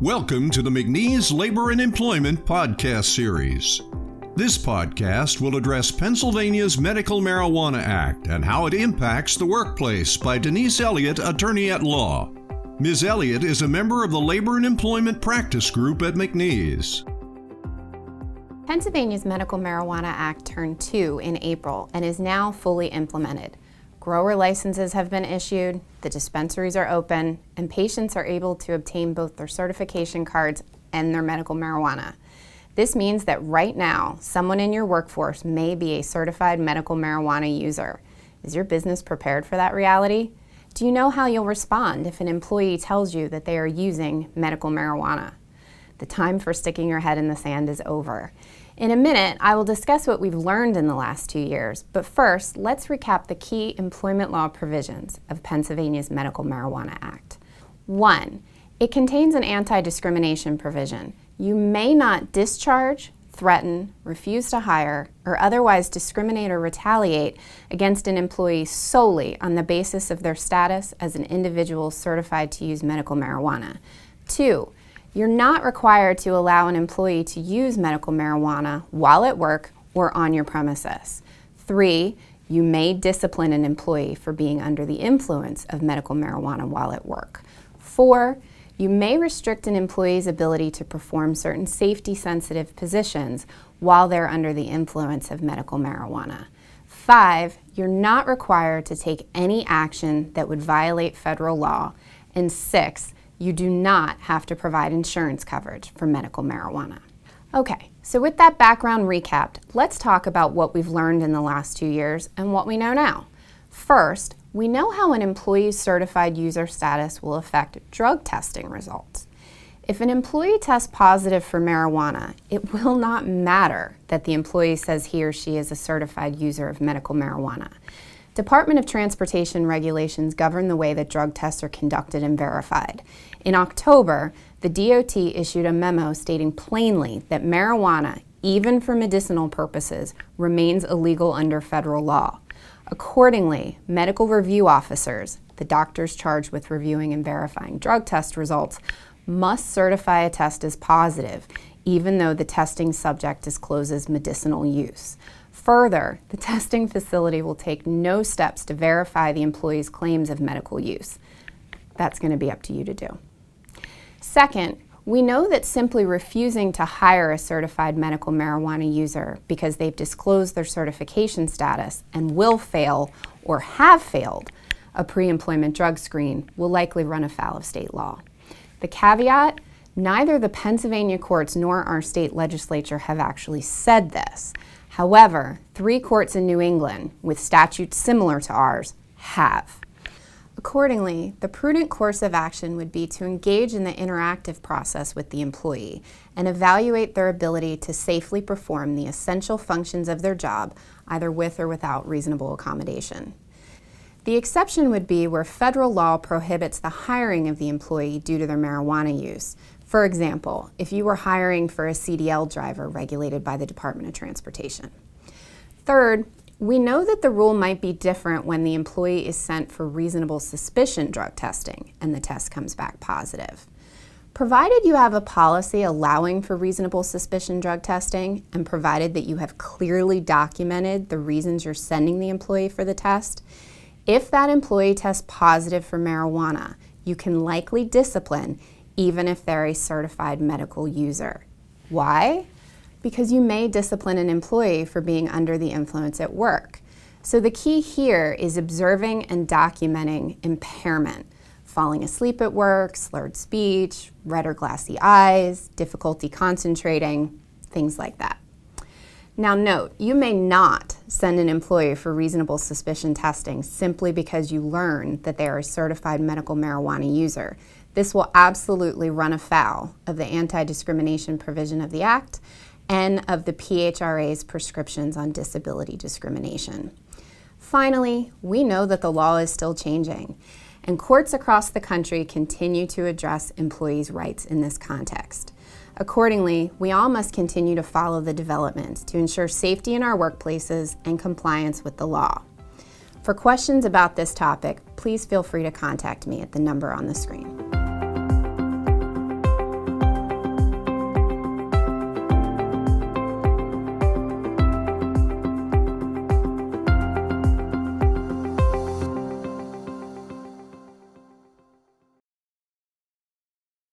Welcome to the McNees Labor and Employment Podcast Series. This podcast will address Pennsylvania's Medical Marijuana Act and how it impacts the workplace by Denise Elliott, attorney at law. Ms. Elliott is a member of the Labor and Employment Practice Group at McNees. Pennsylvania's Medical Marijuana Act turned 2 in April and is now fully implemented. Grower licenses have been issued, the dispensaries are open, and patients are able to obtain both their certification cards and their medical marijuana. This means that right now, someone in your workforce may be a certified medical marijuana user. Is your business prepared for that reality? Do you know how you'll respond if an employee tells you that they are using medical marijuana? The time for sticking your head in the sand is over. In a minute, I will discuss what we've learned in the last 2 years, but first, let's recap the key employment law provisions of Pennsylvania's Medical Marijuana Act. 1. It contains an anti-discrimination provision. You may not discharge, threaten, refuse to hire, or otherwise discriminate or retaliate against an employee solely on the basis of their status as an individual certified to use medical marijuana. 2. You're not required to allow an employee to use medical marijuana while at work or on your premises. 3. You may discipline an employee for being under the influence of medical marijuana while at work. 4. You may restrict an employee's ability to perform certain safety-sensitive positions while they're under the influence of medical marijuana. 5. You're not required to take any action that would violate federal law. And 6. You do not have to provide insurance coverage for medical marijuana. Okay, so with that background recapped, let's talk about what we've learned in the last 2 years and what we know now. First, we know how an employee's certified user status will affect drug testing results. If an employee tests positive for marijuana, it will not matter that the employee says he or she is a certified user of medical marijuana. Department of Transportation regulations govern the way that drug tests are conducted and verified. In October, the DOT issued a memo stating plainly that marijuana, even for medicinal purposes, remains illegal under federal law. Accordingly, medical review officers, the doctors charged with reviewing and verifying drug test results, must certify a test as positive, even though the testing subject discloses medicinal use. Further, the testing facility will take no steps to verify the employee's claims of medical use. That's going to be up to you to do. Second, we know that simply refusing to hire a certified medical marijuana user because they've disclosed their certification status and will fail or have failed a pre-employment drug screen will likely run afoul of state law. The caveat, neither the Pennsylvania courts nor our state legislature have actually said this. However, 3 courts in New England, with statutes similar to ours, have. Accordingly, the prudent course of action would be to engage in the interactive process with the employee and evaluate their ability to safely perform the essential functions of their job, either with or without reasonable accommodation. The exception would be where federal law prohibits the hiring of the employee due to their marijuana use. For example, if you were hiring for a CDL driver regulated by the Department of Transportation. Third, we know that the rule might be different when the employee is sent for reasonable suspicion drug testing and the test comes back positive. Provided you have a policy allowing for reasonable suspicion drug testing and provided that you have clearly documented the reasons you're sending the employee for the test, if that employee tests positive for marijuana, you can likely discipline even if they're a certified medical user. Why? Because you may discipline an employee for being under the influence at work. So the key here is observing and documenting impairment, falling asleep at work, slurred speech, red or glassy eyes, difficulty concentrating, things like that. Now note, you may not send an employee for reasonable suspicion testing simply because you learn that they are a certified medical marijuana user. This will absolutely run afoul of the anti-discrimination provision of the Act and of the PHRA's prescriptions on disability discrimination. Finally, we know that the law is still changing, and courts across the country continue to address employees' rights in this context. Accordingly, we all must continue to follow the developments to ensure safety in our workplaces and compliance with the law. For questions about this topic, please feel free to contact me at the number on the screen.